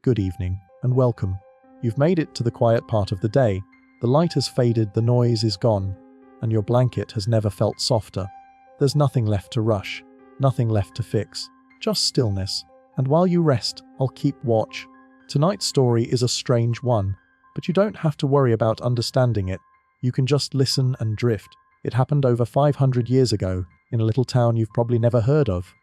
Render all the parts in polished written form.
good evening, and welcome. You've made it to the quiet part of the day. The light has faded, the noise is gone, and your blanket has never felt softer. There's nothing left to rush, nothing left to fix, just stillness. And while you rest, I'll keep watch. Tonight's story is a strange one, but you don't have to worry about understanding it. You can just listen and drift. It happened over 500 years ago, in a little town you've probably never heard of.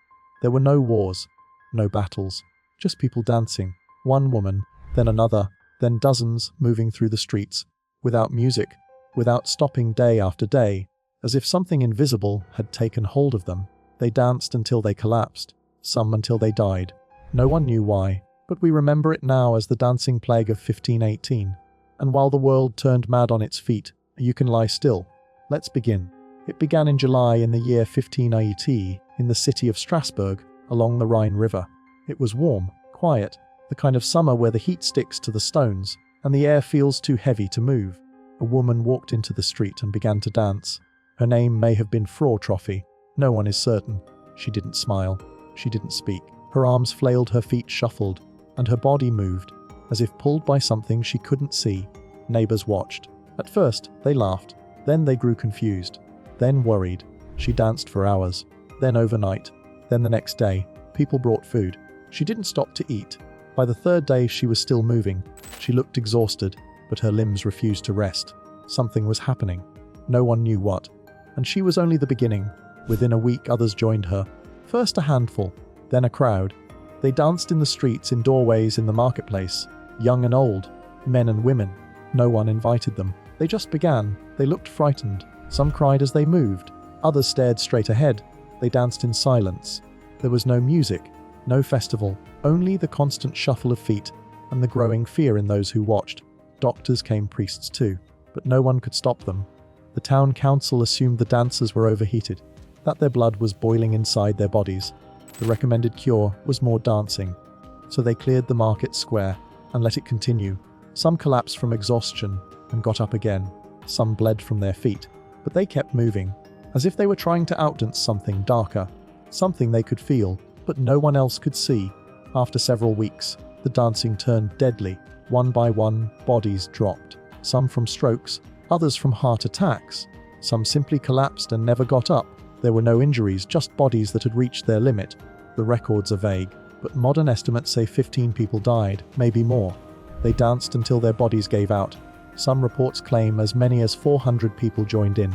There were no wars, no battles, just people dancing. One woman, then another, then dozens moving through the streets, without music, without stopping day after day, as if something invisible had taken hold of them. They danced until they collapsed, some until they died. No one knew why, but we remember it now as the dancing plague of 1518. And while the world turned mad on its feet, you can lie still. Let's begin. It began in July in the year 1580 in the city of Strasbourg, along the Rhine River. It was warm, quiet, the kind of summer where the heat sticks to the stones, and the air feels too heavy to move. A woman walked into the street and began to dance. Her name may have been Frau Trophy. No one is certain. She didn't smile. She didn't speak. Her arms flailed, her feet shuffled, and her body moved, as if pulled by something she couldn't see. Neighbors watched. At first, they laughed. Then they grew confused. Then worried. She danced for hours. Then overnight. Then the next day. People brought food. She didn't stop to eat. By the third day, she was still moving. She looked exhausted, but her limbs refused to rest. Something was happening. No one knew what. And she was only the beginning. Within a week, others joined her. First a handful, then a crowd. They danced in the streets, in doorways, in the marketplace. Young and old, men and women. No one invited them. They just began. They looked frightened. Some cried as they moved. Others stared straight ahead. They danced in silence. There was no music, no festival, only the constant shuffle of feet and the growing fear in those who watched. Doctors came, priests too, but no one could stop them. The town council assumed the dancers were overheated, that their blood was boiling inside their bodies. The recommended cure was more dancing. So they cleared the market square and let it continue. Some collapsed from exhaustion and got up again. Some bled from their feet, but they kept moving, as if they were trying to outdance something darker, something they could feel, but no one else could see. After several weeks, the dancing turned deadly. One by one, bodies dropped. Some from strokes, others from heart attacks. Some simply collapsed and never got up. There were no injuries, just bodies that had reached their limit. The records are vague, but modern estimates say 15 people died, maybe more. They danced until their bodies gave out. Some reports claim as many as 400 people joined in.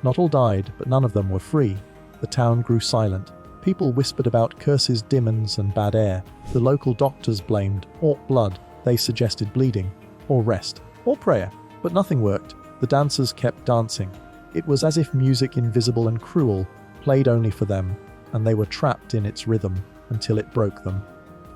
Not all died, but none of them were free. The town grew silent. People whispered about curses, demons, and bad air. The local doctors blamed, or blood. They suggested bleeding, or rest, or prayer. But nothing worked. The dancers kept dancing. It was as if music, invisible and cruel, played only for them, and they were trapped in its rhythm until it broke them.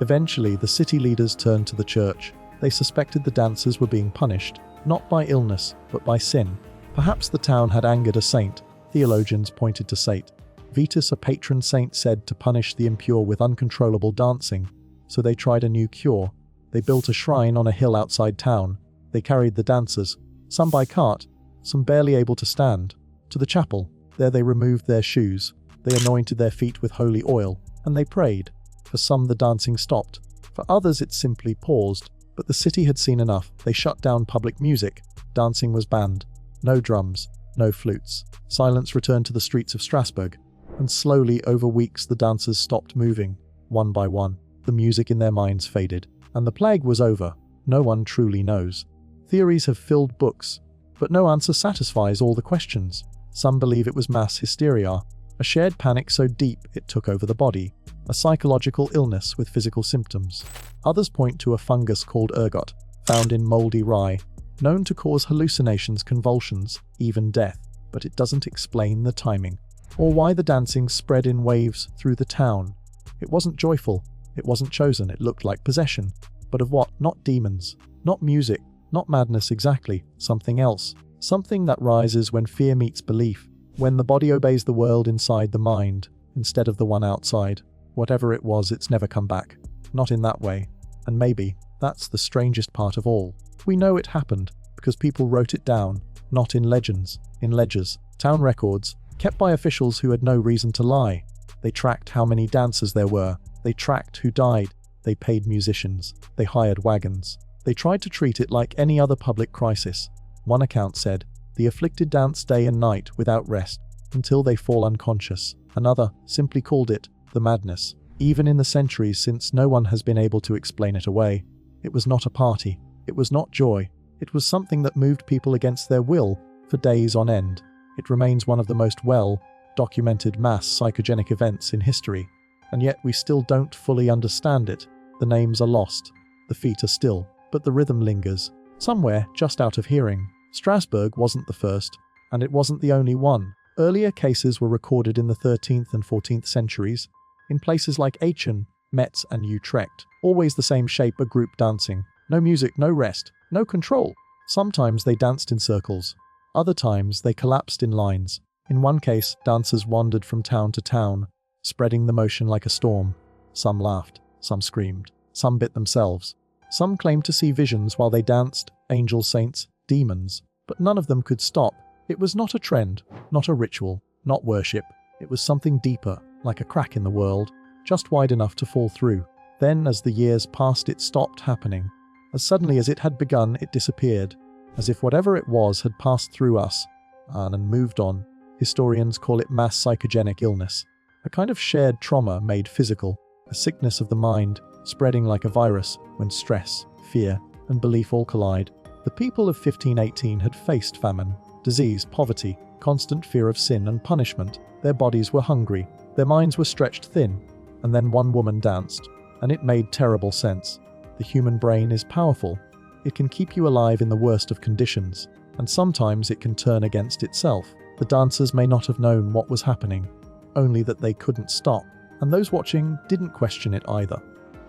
Eventually, the city leaders turned to the church. They suspected the dancers were being punished, not by illness, but by sin. Perhaps the town had angered a saint. Theologians pointed to St. Vitus, a patron saint, said to punish the impure with uncontrollable dancing. So they tried a new cure. They built a shrine on a hill outside town. They carried the dancers, some by cart, some barely able to stand, to the chapel. There they removed their shoes. They anointed their feet with holy oil, and they prayed. For some, the dancing stopped. For others, it simply paused. But the city had seen enough. They shut down public music. Dancing was banned. No drums, no flutes. Silence returned to the streets of Strasbourg. And slowly, over weeks, the dancers stopped moving. One by one, the music in their minds faded. And the plague was over. No one truly knows. Theories have filled books, but no answer satisfies all the questions. Some believe it was mass hysteria, a shared panic so deep it took over the body, a psychological illness with physical symptoms. Others point to a fungus called ergot, found in moldy rye, known to cause hallucinations, convulsions, even death, but it doesn't explain the timing, or why the dancing spread in waves through the town. It wasn't joyful, it wasn't chosen, it looked like possession. But of what? Not demons, not music, not madness exactly, something else. Something that rises when fear meets belief, when the body obeys the world inside the mind, instead of the one outside. Whatever it was, it's never come back. Not in that way. And maybe that's the strangest part of all. We know it happened because people wrote it down, not in legends, in ledgers, town records, kept by officials who had no reason to lie. They tracked how many dancers there were. They tracked who died. They paid musicians. They hired wagons. They tried to treat it like any other public crisis. One account said, "The afflicted dance day and night without rest until they fall unconscious." Another simply called it the madness. Even in the centuries since, no one has been able to explain it away. It was not a party. It was not joy. It was something that moved people against their will for days on end. It remains one of the most well-documented mass psychogenic events in history. And yet we still don't fully understand it. The names are lost. The feet are still. But the rhythm lingers. Somewhere just out of hearing. Strasbourg wasn't the first. And it wasn't the only one. Earlier cases were recorded in the 13th and 14th centuries. In places like Aachen, Metz and Utrecht. Always the same shape, a group dancing. No music, no rest, no control. Sometimes they danced in circles. Other times they collapsed in lines. In one case, dancers wandered from town to town, spreading the motion like a storm. Some laughed, some screamed, some bit themselves. Some claimed to see visions while they danced, angels, saints, demons. But none of them could stop. It was not a trend, not a ritual, not worship. It was something deeper, like a crack in the world, just wide enough to fall through. Then, as the years passed, it stopped happening. As suddenly as it had begun, it disappeared, as if whatever it was had passed through us and moved on. Historians call it mass psychogenic illness, a kind of shared trauma made physical, a sickness of the mind, spreading like a virus when stress, fear, and belief all collide. The people of 1518 had faced famine, disease, poverty, constant fear of sin and punishment. Their bodies were hungry, their minds were stretched thin, and then one woman danced, and it made terrible sense. The human brain is powerful. It can keep you alive in the worst of conditions, and sometimes it can turn against itself. The dancers may not have known what was happening, only that they couldn't stop, and those watching didn't question it either.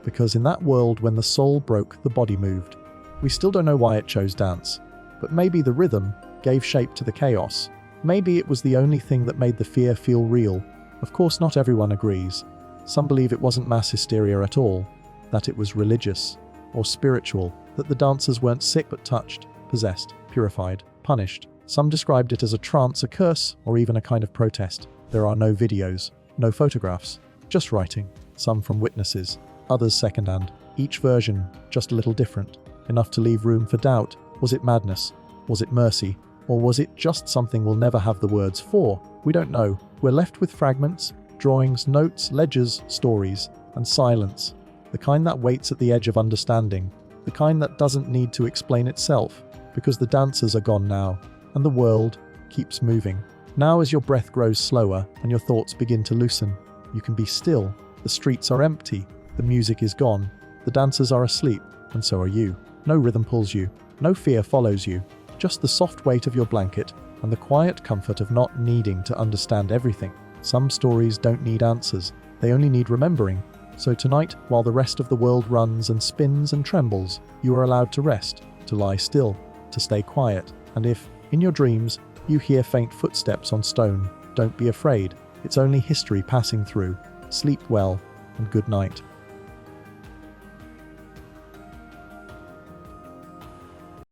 Because in that world, when the soul broke, the body moved. We still don't know why it chose dance, but maybe the rhythm gave shape to the chaos. Maybe it was the only thing that made the fear feel real. Of course, not everyone agrees. Some believe it wasn't mass hysteria at all, that it was religious or spiritual, that the dancers weren't sick but touched, possessed, purified, punished. Some described it as a trance, a curse, or even a kind of protest. There are no videos, no photographs, just writing, some from witnesses, others secondhand. Each version just a little different, enough to leave room for doubt. Was it madness? Was it mercy? Or was it just something we'll never have the words for? We don't know. We're left with fragments, drawings, notes, ledgers, stories, and silence. The kind that waits at the edge of understanding. The kind that doesn't need to explain itself, because the dancers are gone now, and the world keeps moving. Now, as your breath grows slower and your thoughts begin to loosen, you can be still. The streets are empty. The music is gone. The dancers are asleep, and so are you. No rhythm pulls you. No fear follows you. Just the soft weight of your blanket and the quiet comfort of not needing to understand everything. Some stories don't need answers. They only need remembering. So tonight, while the rest of the world runs and spins and trembles, you are allowed to rest, to lie still, to stay quiet. And if, in your dreams, you hear faint footsteps on stone, don't be afraid. It's only history passing through. Sleep well, and good night.